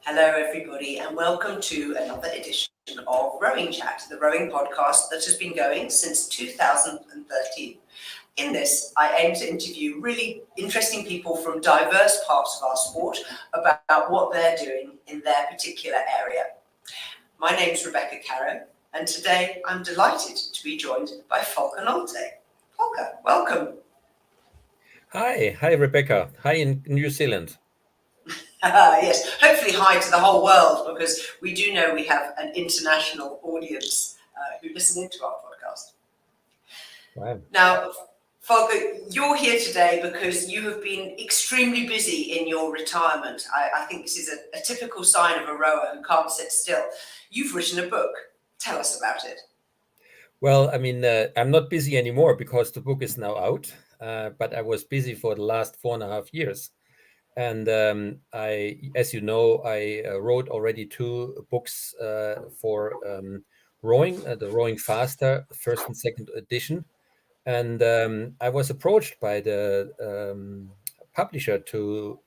Hello, everybody, and welcome to another edition of Rowing Chat, the rowing podcast that has been going since 2013. In this, I aim to interview really interesting people from diverse parts of our sport about what they're doing in their particular area. My name's Rebecca Caro, and today I'm delighted to be joined by Volker Nolte. Volker, welcome. Hi, Rebecca. Hi in New Zealand. Yes, hopefully hi to the whole world, because we do know we have an international audience who listen into our podcast. Wow. Now, Volker, you're here today because you have been extremely busy in your retirement. I think this is a typical sign of a rower who can't sit still. You've written a book. Tell us about it. Well, I'm not busy anymore because the book is now out, but I was busy for the last 4.5 years. And as you know, I wrote already 2 books for rowing, the Rowing Faster, first and second edition. And I was approached by the publisher to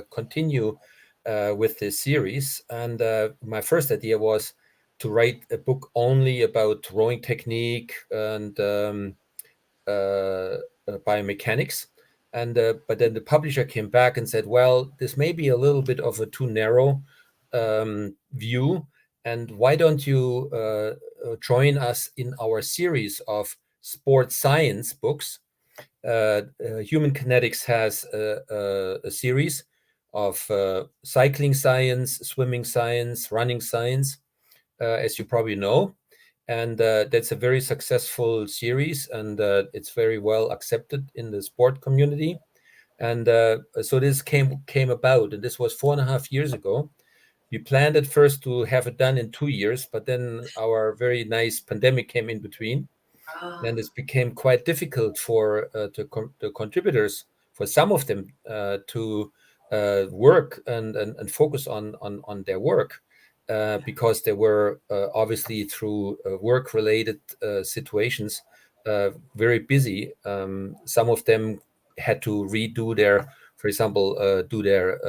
continue with this series. And my first idea was to write a book only about rowing technique and biomechanics. And but then the publisher came back and said, well, this may be a little bit of a too narrow view, and why don't you join us in our series of sport science books? Human Kinetics has a series of cycling science, swimming science, running science, as you probably know. And that's a very successful series, and it's very well accepted in the sport community. And so this came about, and this was 4.5 years ago. We planned at first to have it done in 2 years, but then our very nice pandemic came in between, and it became quite difficult for the contributors, for some of them, to work and focus on their work. Because they were obviously through work-related situations very busy. Some of them had to redo their, for example, do their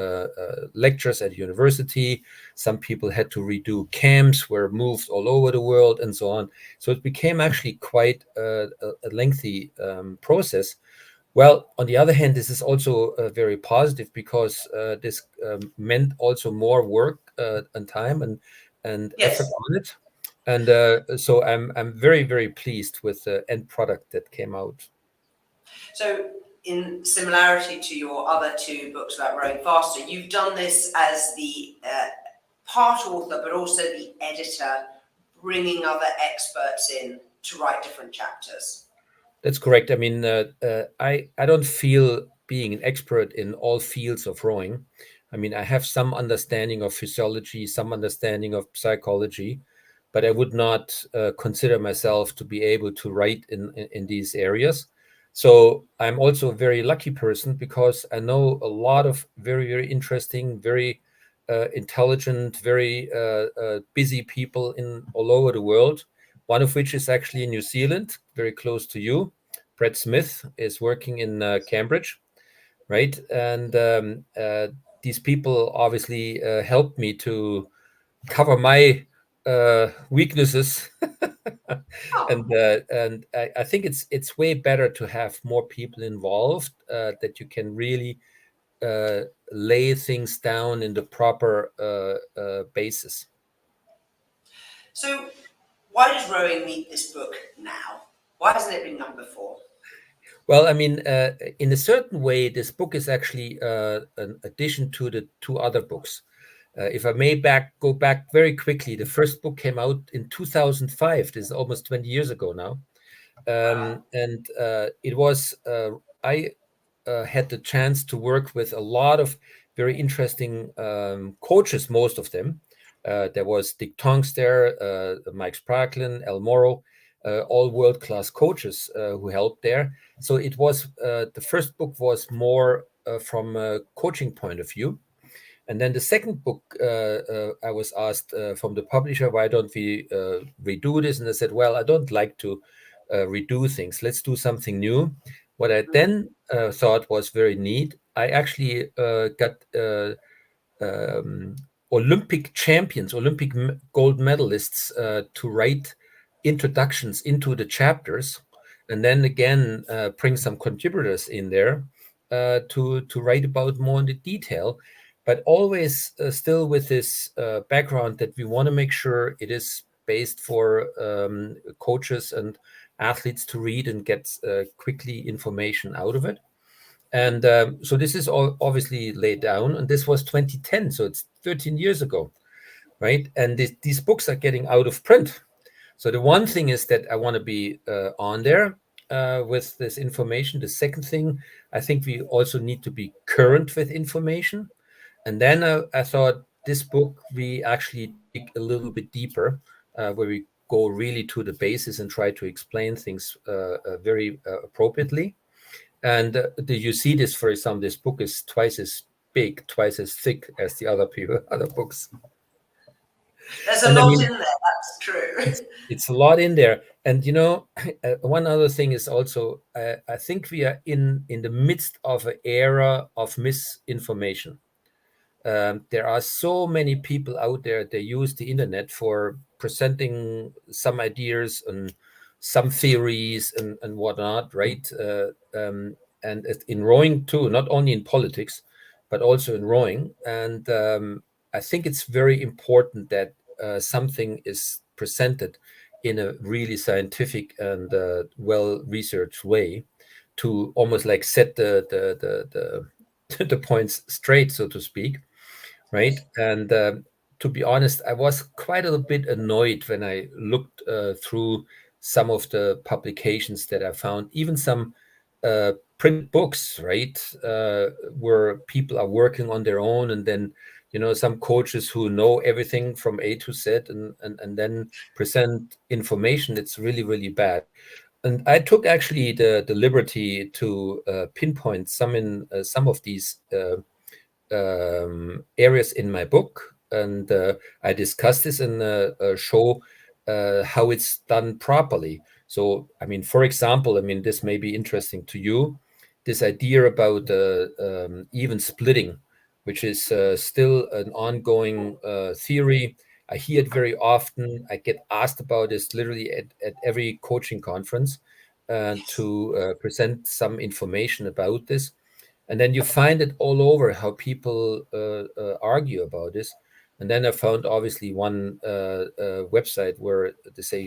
lectures at university. Some people had to redo camps, were moved all over the world, and so on. So it became actually quite a lengthy process. Well, on the other hand, this is also very positive because this meant also more work and time and effort Yes. on it. And so I'm very, very pleased with the end product that came out. So, in similarity to your other 2 books about rowing faster, you've done this as the part author, but also the editor, bringing other experts in to write different chapters. That's correct. I don't feel being an expert in all fields of rowing. I have some understanding of physiology, some understanding of psychology, but I would not consider myself to be able to write in these areas. So I'm also a very lucky person because I know a lot of very, very interesting, very intelligent, very busy people in all over the world. One of which is actually in New Zealand, very close to you. Brett Smith is working in Cambridge, right? And these people obviously helped me to cover my weaknesses. And I think it's way better to have more people involved, that you can really lay things down in the proper basis. So, why does rowing need this book now? Why hasn't it been done before? Well, in a certain way, this book is actually an addition to the 2 other books. If I may go back very quickly, the first book came out in 2005. This is almost 20 years ago now. And it was, I had the chance to work with a lot of very interesting coaches, most of them. There was Dick Tonks there, Mike Spraglin, El Moro, all world-class coaches who helped there. So it was, the first book was more from a coaching point of view. And then the second book, I was asked from the publisher, why don't we redo this? And I said, well, I don't like to redo things. Let's do something new. What I then thought was very neat, I actually got Olympic champions, Olympic gold medalists to write introductions into the chapters, and then again bring some contributors in there to write about more in the detail, but always still with this background that we want to make sure it is based for coaches and athletes to read and get quickly information out of it. And so this is all obviously laid down, and this was 2010, so it's 13 years ago, right? And these books are getting out of print. So the one thing is that I want to be on there with this information. The second thing, I think we also need to be current with information. And then I thought this book, we actually dig a little bit deeper, where we go really to the basis and try to explain things very appropriately. And you see this, for example, this book is twice as big, twice as thick as the other books. There's a And I lot mean, in there, that's true. it's a lot in there. And one other thing is also, I think we are in the midst of an era of misinformation. There are so many people out there, they use the internet for presenting some ideas and some theories and whatnot, right? And in rowing too, not only in politics, but also in rowing. And I think it's very important that something is presented in a really scientific and well-researched way to almost like set the points straight, so to speak, right? And to be honest, I was quite a bit annoyed when I looked through some of the publications that I found, even some print books, right, where people are working on their own, and then some coaches who know everything from A to Z, and then present information that's really, really bad. And I took actually the liberty to pinpoint some of these areas in my book, and I discuss this in a show how it's done properly. So, I mean, for example, I mean, this may be interesting to you. This idea about even splitting, which is still an ongoing theory. I hear it very often. I get asked about this literally at every coaching conference to present some information about this. And then you find it all over how people argue about this. And then I found obviously one website where they say,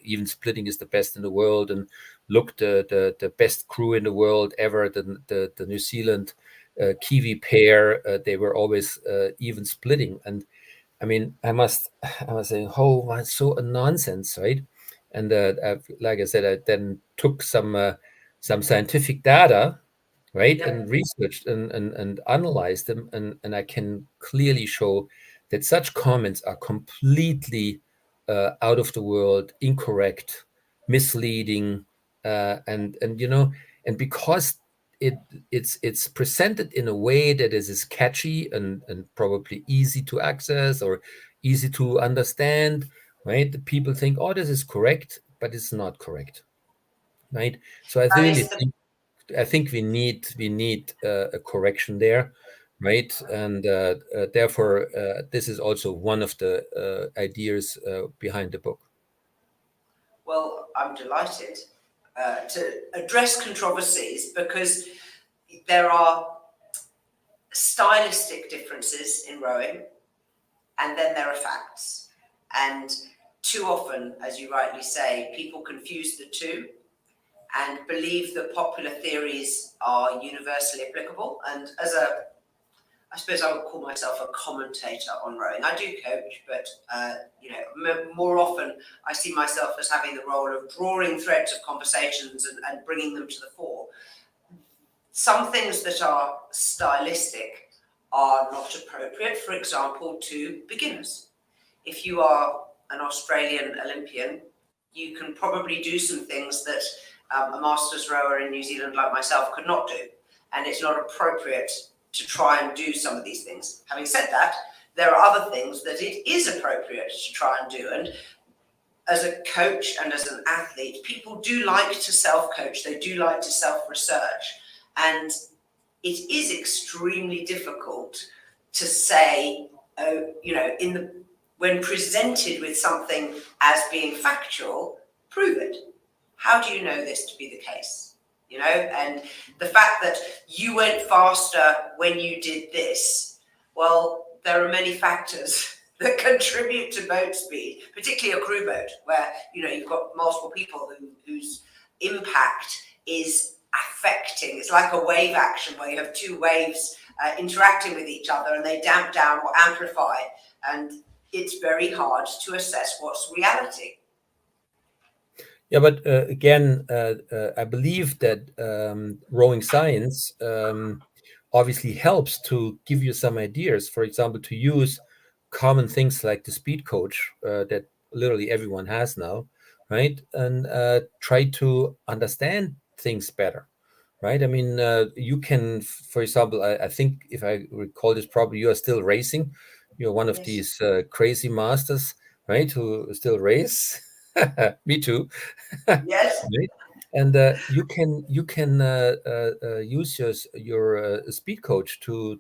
even splitting is the best in the world, and look, the best crew in the world ever, the New Zealand Kiwi pair, they were always even splitting. And I mean, I was saying, oh, it's so a nonsense, right? And like I said, I then took some scientific data, right, Yep. and researched and analyzed them, and I can clearly show that such comments are completely out of the world, incorrect, misleading, and because it's presented in a way that is catchy and probably easy to access or easy to understand, right? The people think, oh, this is correct, but it's not correct, right? So I think we need a correction there, right? And therefore, this is also one of the ideas behind the book. Well, I'm delighted to address controversies, because there are stylistic differences in rowing, and then there are facts. And too often, as you rightly say, people confuse the two and believe that popular theories are universally applicable. And I suppose I would call myself a commentator on rowing. I do coach, but more often I see myself as having the role of drawing threads of conversations and bringing them to the fore. Some things that are stylistic are not appropriate, for example, to beginners. If you are an Australian Olympian, you can probably do some things that a masters rower in New Zealand like myself could not do. And it's not appropriate to try and do some of these things. Having said that, there are other things that it is appropriate to try and do. And as a coach and as an athlete, people do like to self-coach. They do like to self-research. And it is extremely difficult to say when presented with something as being factual, prove it. How do you know this to be the case? And the fact that you went faster when you did this, well, there are many factors that contribute to boat speed, particularly a crew boat, where you've got multiple people whose impact is affecting. It's like a wave action where you have two waves interacting with each other, and they damp down or amplify, and it's very hard to assess what's reality. Yeah, but again, I believe that rowing science obviously helps to give you some ideas. For example, to use common things like the speed coach that literally everyone has now, right? And try to understand things better, right? I mean, you can, for example, I think if I recall this properly, you are still racing. You're one of Yes. these crazy masters, right? Who still race. Me too. Yes. Right? And you can use your speed coach to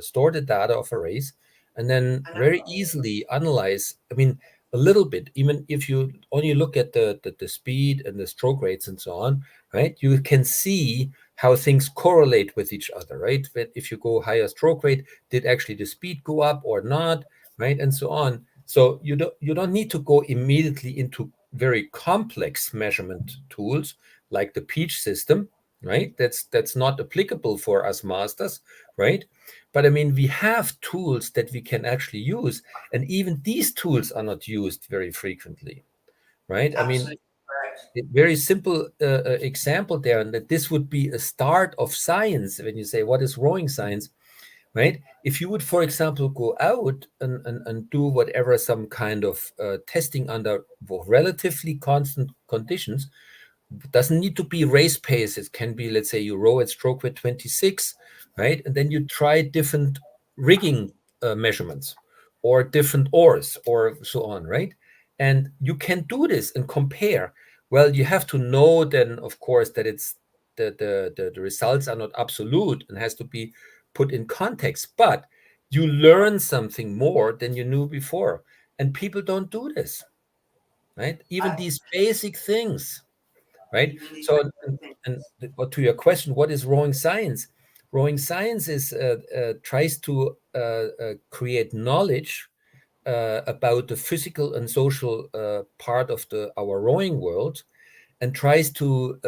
store the data of a race, and then very easily analyze. I mean, a little bit, even if you only look at the speed and the stroke rates and so on, right? You can see how things correlate with each other, right? But if you go higher stroke rate, did actually the speed go up or not, right? And so on. So you don't need to go immediately into very complex measurement tools like the Peach system, right? That's not applicable for us masters, right? But I mean, we have tools that we can actually use, and even these tools are not used very frequently, right? I mean, Absolutely correct. a very simple example there, and that this would be a start of science when you say what is rowing science, right? If you would, for example, go out and do whatever, some kind of testing under relatively constant conditions, it doesn't need to be race pace. It can be, let's say, you row at stroke weight 26, right? And then you try different rigging measurements or different oars or so on, right? And you can do this and compare. Well, you have to know then, of course, that it's the results are not absolute and has to be put in context, but you learn something more than you knew before. And people don't do this, right? Even these basic things, right? Even these So, things. but to your question, what is rowing science? Rowing science is tries to create knowledge about the physical and social part of our rowing world, and tries to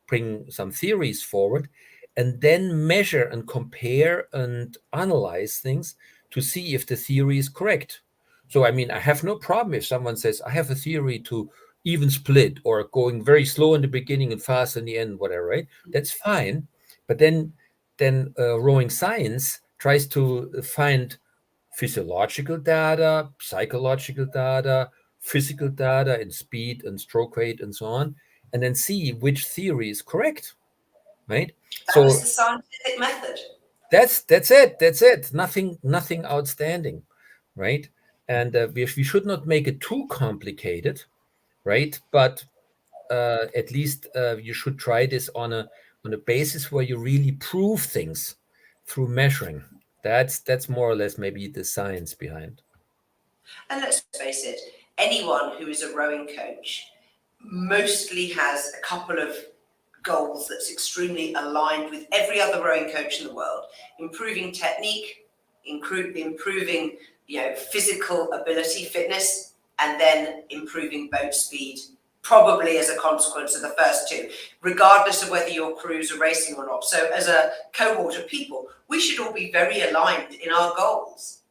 bring some theories forward, and then measure and compare and analyze things to see if the theory is correct. So, I mean, I have no problem if someone says, I have a theory to even split or going very slow in the beginning and fast in the end, whatever, right? That's fine. But then rowing science tries to find physiological data, psychological data, physical data in speed and stroke rate and so on, and then see which theory is correct, right? That is So the scientific method. that's it. Nothing outstanding, right? And we should not make it too complicated, right? But at least you should try this on a basis where you really prove things through measuring. That's more or less maybe the science behind. And let's face it, anyone who is a rowing coach mostly has a couple of goals that's extremely aligned with every other rowing coach in the world: improving technique, improving physical ability, fitness, and then improving boat speed, probably as a consequence of the first two, regardless of whether your crews are racing or not. So as a cohort of people, we should all be very aligned in our goals.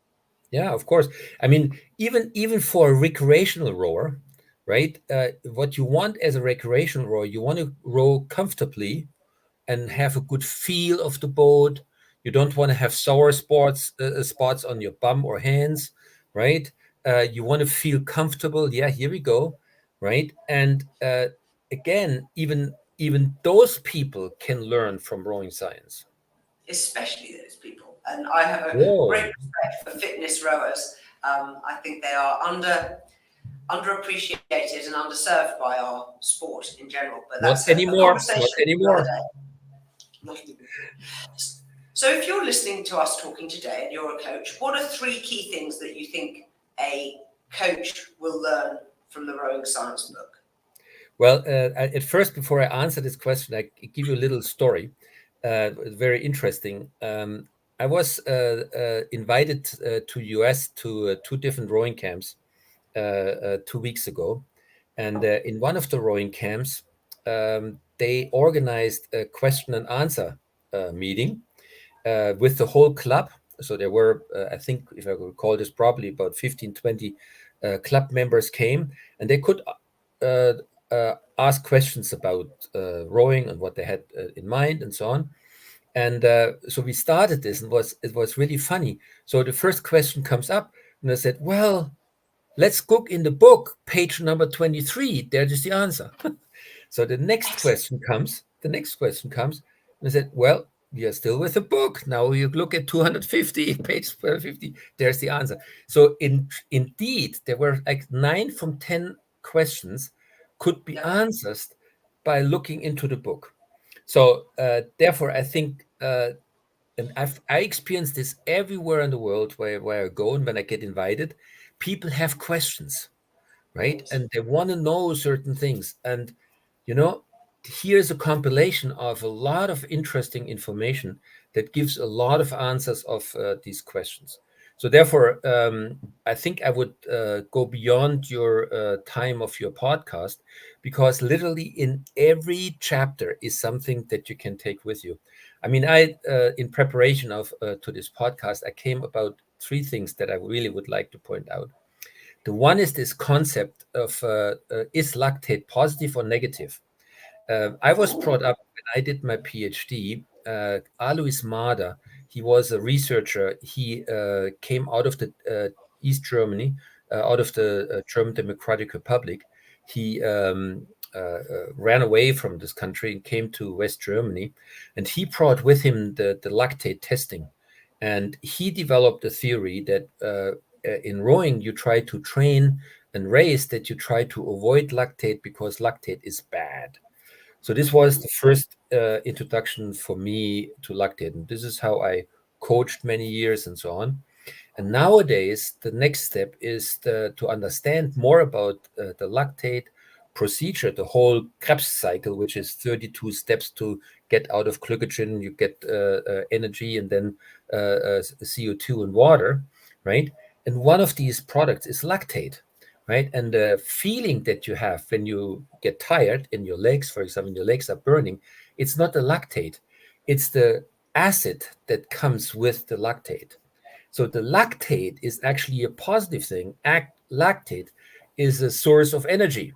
Yeah, of course. I mean, even for a recreational rower, right? What you want as a recreational rower, you want to row comfortably and have a good feel of the boat. You don't want to have sour spots on your bum or hands, right? You want to feel comfortable. Yeah, here we go, right? And again, even those people can learn from rowing science. Especially those people. And I have a Whoa, great respect for fitness rowers. I think they are underappreciated and underserved by our sport in general. But not that's a anymore, not conversation for another anymore. day. Not anymore. So if you're listening to us talking today and you're a coach, what are 3 key things that you think a coach will learn from the rowing science book? Well, at first, before I answer this question, I give you a little story. Very interesting. I was invited to US to 2 different rowing camps 2 weeks ago, and in one of the rowing camps, they organized a question and answer meeting with the whole club. So there were, I think, if I recall this properly, about 15, 20 club members came, and they could uh, ask questions about rowing and what they had in mind and so on. And so we started this, and it was really funny. So the first question comes up, and I said, "Well, let's look in the book, page number 23. There is the answer." So the next question comes. And I said, "Well, we are still with the book. Now you look at 250, page 250. There's the answer." So indeed, there were like 9 from 10 questions could be answered by looking into the book. So therefore, I think, and I experience this everywhere in the world where I go and when I get invited, people have questions, right? And they want to know certain things. And, you know, here's a compilation of a lot of interesting information that gives a lot of answers of these questions. So therefore, I think I would go beyond your time of your podcast, because literally in every chapter is something that you can take with you. I mean, in preparation of to this podcast, I came about 3 things that I really would like to point out. The one is this concept of is lactate positive or negative? I was brought up when I did my PhD. Alois Mader, he was a researcher. He came out of the East Germany, out of the German Democratic Republic. He ran away from this country and came to West Germany, and he brought with him the lactate testing. And he developed a theory that in rowing, you try to train and race that you try to avoid lactate because lactate is bad. So this was the first introduction for me to lactate, and this is how I coached many years and so on. And nowadays, the next step is to understand more about the lactate procedure, the whole Krebs cycle, which is 32 steps to get out of glycogen. You get energy and then CO2 and water, right? And one of these products is lactate, right? And the feeling that you have when you get tired in your legs, for example, your legs are burning, it's not the lactate, it's the acid that comes with the lactate. So the lactate is actually a positive thing. Lactate is a source of energy,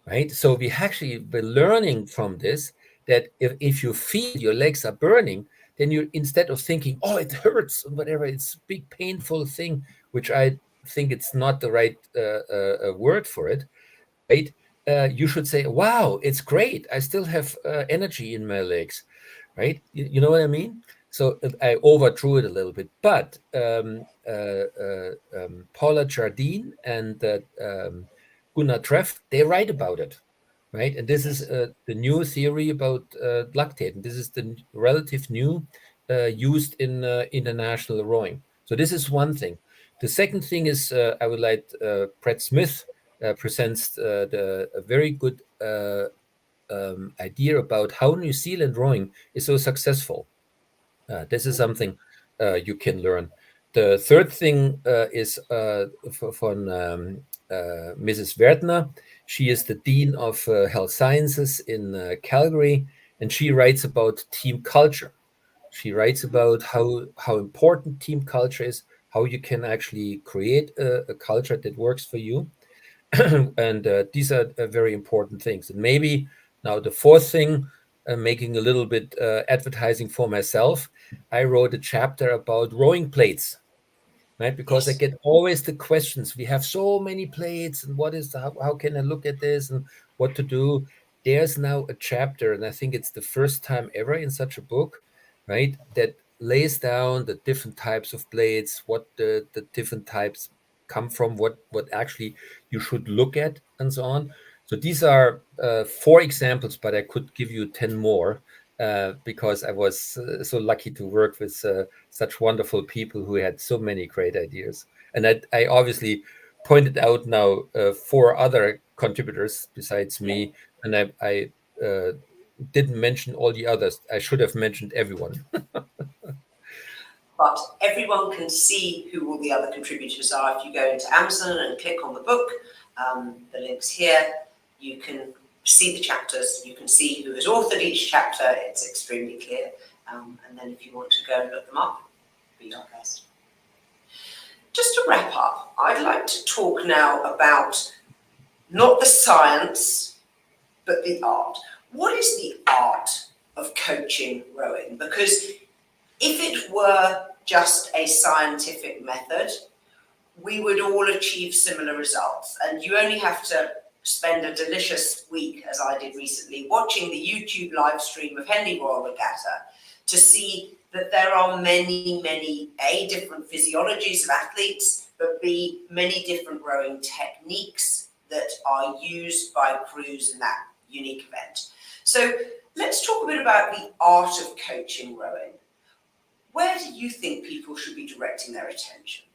right? So we actually been learning from this that if you feel your legs are burning, then you, instead of thinking, oh, it hurts, or whatever, it's a big painful thing, which I think it's not the right word for it, right? You should say, wow, it's great. I still have energy in my legs, right? You know what I mean? So I overdrew it a little bit, but Paula Jardine and Gunnar Treff, they write about it, right? And this is the new theory about lactate, and this is the relative new used in international rowing. So this is one thing. The second thing is I would like Brett Smith presents a very good idea about how New Zealand rowing is so successful. This is something you can learn. The third thing is from Mrs. Wertner. She is the Dean of Health Sciences in Calgary, and she writes about team culture. She writes about how important team culture is, how you can actually create a culture that works for you. And these are very important things. And maybe now the fourth thing, making a little bit advertising for myself, I wrote a chapter about rowing plates, right? Because I get always the questions. We have so many plates, and how can I look at this and what to do? There's now a chapter, and I think it's the first time ever in such a book, right? That lays down the different types of blades, what the different types come from, what actually you should look at, and so on. So these are 4 examples, but I could give you 10 more because I was so lucky to work with such wonderful people who had so many great ideas. And I obviously pointed out now four other contributors besides Yeah. me, and I didn't mention all the others. I should have mentioned everyone. But everyone can see who all the other contributors are. If you go into Amazon and click on the book, the link's here, you can see the chapters, you can see who has authored each chapter, it's extremely clear. And then if you want to go and look them up, be our guest. Just to wrap up, I'd like to talk now about not the science, but the art. What is the art of coaching rowing? Because if it were just a scientific method, we would all achieve similar results. And you only have to spend a delicious week, as I did recently, watching the YouTube live stream of Henley Royal Regatta to see that there are many, many, A, different physiologies of athletes, but B, many different rowing techniques that are used by crews in that unique event. So let's talk a bit about the art of coaching rowing. Where do you think people should be directing their attention?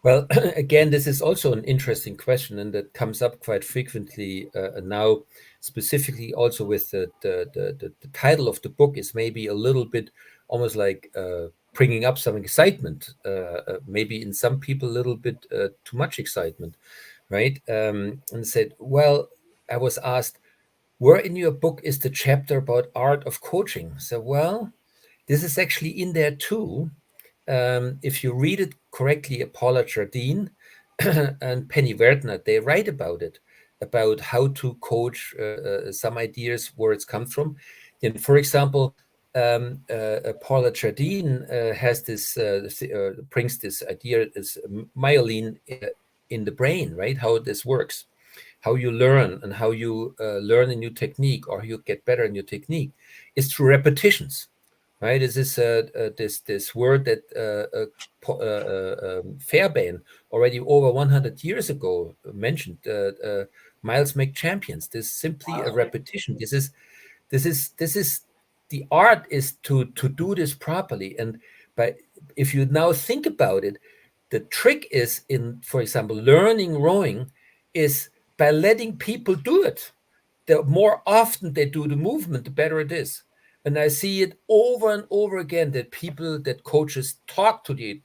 Well, again, this is also an interesting question, and that comes up quite frequently now, specifically also with the title of the book is maybe a little bit almost like bringing up some excitement, maybe in some people a little bit too much excitement, right? And said, well, I was asked, where in your book is the chapter about art of coaching? So, well, this is actually in there too. If you read it correctly, Paula Jardine and Penny Wertner, they write about it, about how to coach, some ideas where it's come from. And for example, Paula Jardine has this brings this idea is myelin in the brain, right? How this works, how you learn, and how you learn a new technique or you get better in your technique is through repetitions, right? This is this word that Fairbairn already over 100 years ago mentioned. Miles make champions. This is simply a Wow. repetition. This is the art is to do this properly. And but if you now think about it, the trick is in, for example, learning rowing is by letting people do it. The more often they do the movement, the better it is. And I see it over and over again that people, that coaches talk to the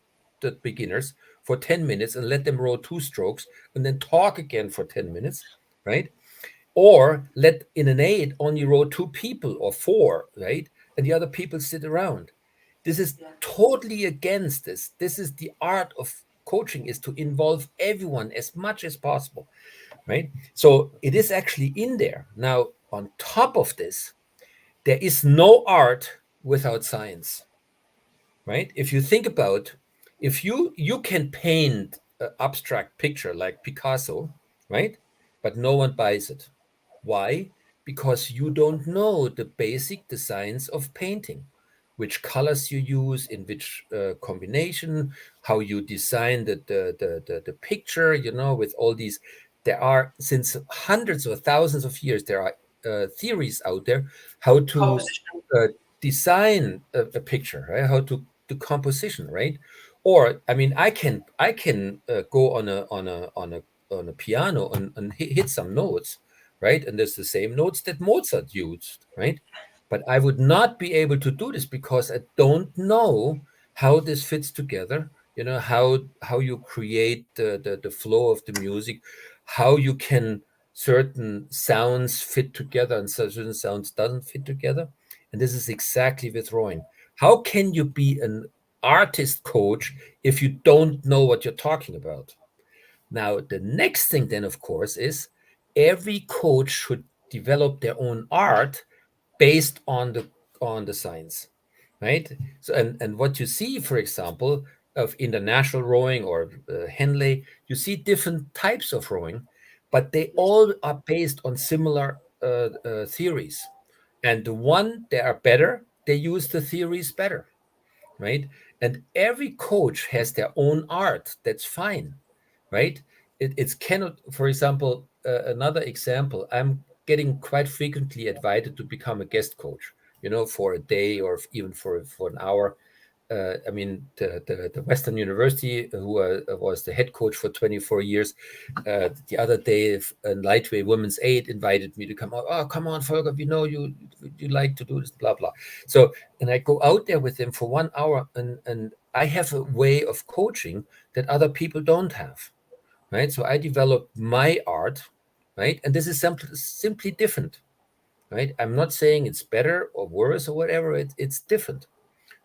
beginners for 10 minutes and let them row two strokes and then talk again for 10 minutes, right? Or let in an aid only row two people or four, right? And the other people sit around. This is Yeah. totally against this. This is the art of coaching, is to involve everyone as much as possible, right? So it is actually in there. Now, on top of this, there is no art without science, right? If you think about, if you can paint an abstract picture like Picasso, right? But no one buys it. Why? Because you don't know the science of painting, which colors you use, in which combination, how you design the picture, with all these. There are, since hundreds or thousands of years, there are theories out there how to Composition. uh, design a picture, right? How to do composition, right? Or I mean, I can go on a piano and hit some notes, right? And there's the same notes that Mozart used, right? But I would not be able to do this because I don't know how this fits together. How you create the flow of the music, how you can certain sounds fit together and certain sounds doesn't fit together. And this is exactly with rowing. How can you be an artist coach if you don't know what you're talking about? Now, the next thing then, of course, is every coach should develop their own art based on the science, right? So, and what you see, for example, of international rowing or Henley, you see different types of rowing, but they Yes. all are based on similar theories. And the one they are better, they use the theories better, right? And every coach has their own art. That's fine, right? It's cannot, for example, another example, I'm getting quite frequently invited to become a guest coach. for a day or even for an hour. I mean, the Western University, who was the head coach for 24 years, the other day, a lightweight women's aid invited me to come out. Oh, come on, Volker, we know you like to do this, blah, blah. So, and I go out there with them for 1 hour, and I have a way of coaching that other people don't have, right? So I developed my art, right? And this is simply different, right? I'm not saying it's better or worse or whatever. It's different,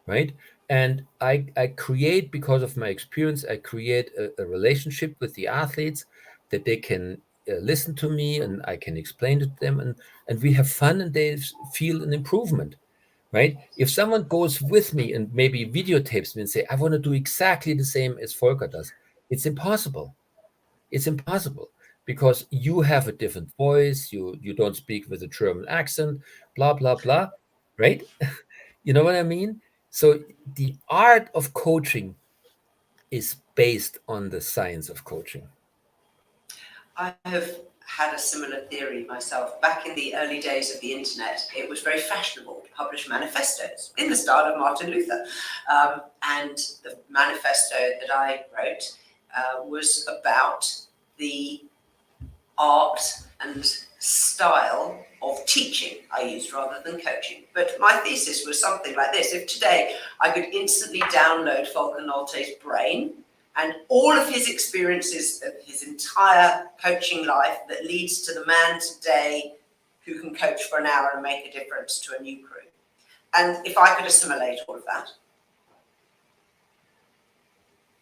right? And I create, because of my experience, I create a relationship with the athletes that they can listen to me, and I can explain to them, and we have fun, and they feel an improvement, right? If someone goes with me and maybe videotapes me and say, I want to do exactly the same as Volker does, it's impossible. It's impossible, because you have a different voice, you don't speak with a German accent, blah, blah, blah, right? You know what I mean? So the art of coaching is based on the science of coaching. I have had a similar theory myself. Back in the early days of the internet, it was very fashionable to publish manifestos in the style of Martin Luther. And the manifesto that I wrote was about the art and style of teaching I used rather than coaching. But my thesis was something like this: if today I could instantly download Volker Nolte's brain and all of his experiences of his entire coaching life that leads to the man today who can coach for an hour and make a difference to a new crew, and if I could assimilate all of that,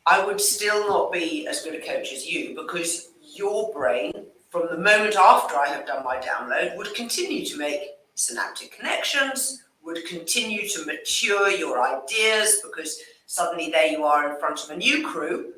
I would still not be as good a coach as you, because your brain, from the moment after I have done my download, would continue to make synaptic connections, would continue to mature your ideas, because suddenly there you are in front of a new crew.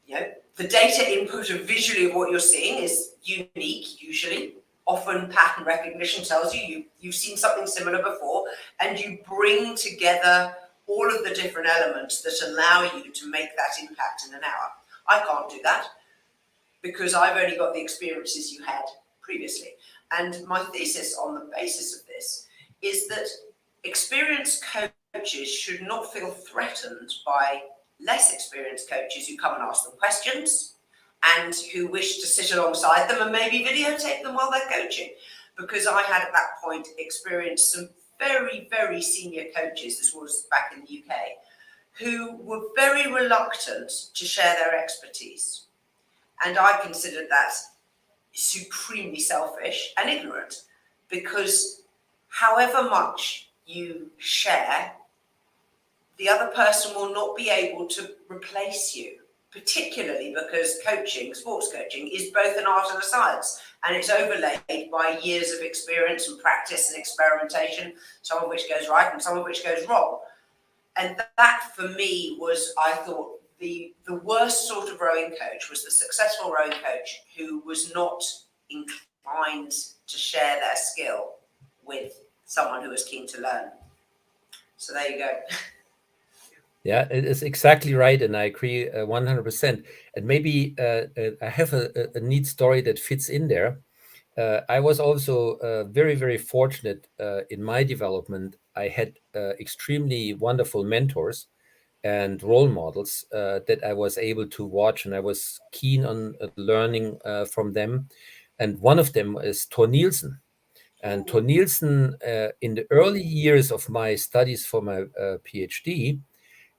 The data input of visually of what you're seeing is unique, usually. Often pattern recognition tells you've seen something similar before, and you bring together all of the different elements that allow you to make that impact in an hour. I can't do that, because I've only got the experiences you had previously. And my thesis on the basis of this is that experienced coaches should not feel threatened by less experienced coaches who come and ask them questions and who wish to sit alongside them and maybe videotape them while they're coaching. Because I had at that point experienced some very, very senior coaches, this was back in the UK, who were very reluctant to share their expertise. And I considered that supremely selfish and ignorant, because however much you share, the other person will not be able to replace you, particularly because coaching, sports coaching, is both an art and a science, and it's overlaid by years of experience and practice and experimentation, some of which goes right and some of which goes wrong. And that for me was, I thought, the worst sort of rowing coach was the successful rowing coach who was not inclined to share their skill with someone who was keen to learn. So there you go. Yeah, it is exactly right, and I agree 100%. And maybe I have a neat story that fits in there. I was also very, very fortunate in my development. I had extremely wonderful mentors and role models that I was able to watch, and I was keen on learning from them. And one of them is Thor Nielsen. And Thor Nielsen, in the early years of my studies for my PhD,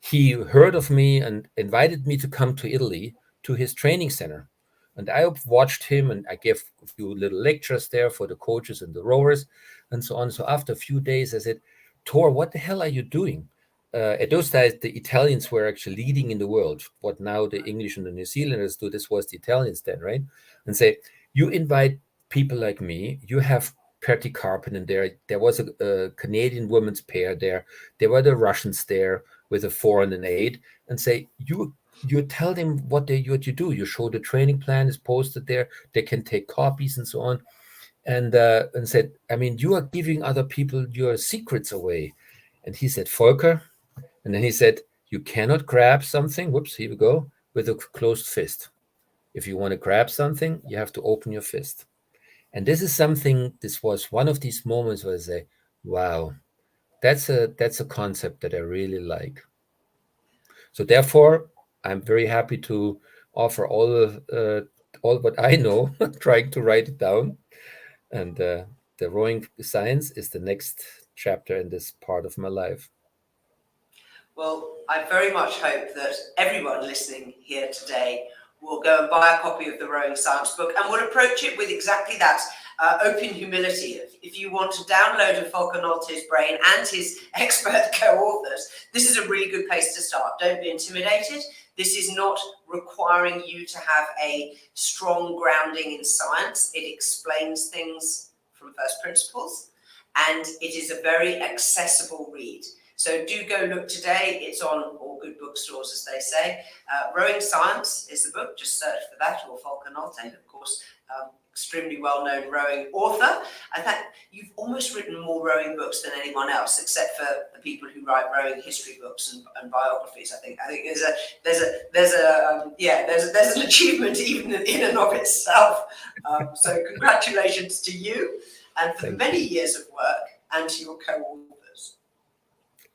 he heard of me and invited me to come to Italy to his training center. And I watched him, and I gave a few little lectures there for the coaches and the rowers and so on. So after a few days, I said, Thor, what the hell are you doing? At those days, the Italians were actually leading in the world. What now the English and the New Zealanders do, this was the Italians then, right? And say, you invite people like me, you have Pertti Karppinen there. There was a Canadian women's pair there. There were the Russians there with a 4 and an 8, and say, you tell them what you do. You show the training plan is posted there. They can take copies and so on. And said, I mean, you are giving other people your secrets away. And he said, Volker, and then he said, you cannot grab something, whoops, here we go, with a closed fist. If you want to grab something, you have to open your fist. And this was one of these moments where I say, Wow, that's a concept that I really like. So therefore, I'm very happy to offer all what I know, trying to write it down. And the rowing science is the next chapter in this part of my life. Well, I very much hope that everyone listening here today will go and buy a copy of the Rowing Science book and will approach it with exactly that open humility. If you want to download a Volker Nolte's brain and his expert co-authors, this is a really good place to start. Don't be intimidated. This is not requiring you to have a strong grounding in science. It explains things from first principles, and it is a very accessible read. So do go look today. It's on all good bookstores, as they say. Rowing Science is the book. Just search for that, or Volker Nolte, of course, extremely well-known rowing author. I think you've almost written more rowing books than anyone else, except for the people who write rowing history books and biographies. I think there's an achievement even in and of itself. So congratulations to you and for the Thank many you. years of work, and to your co-authors.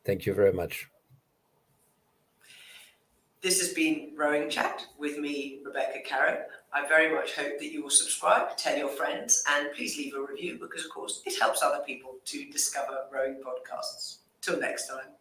Thank you very much. This has been Rowing Chat with me, Rebecca Carroll. I very much hope that you will subscribe, tell your friends, and please leave a review because, of course, it helps other people to discover rowing podcasts. Till next time.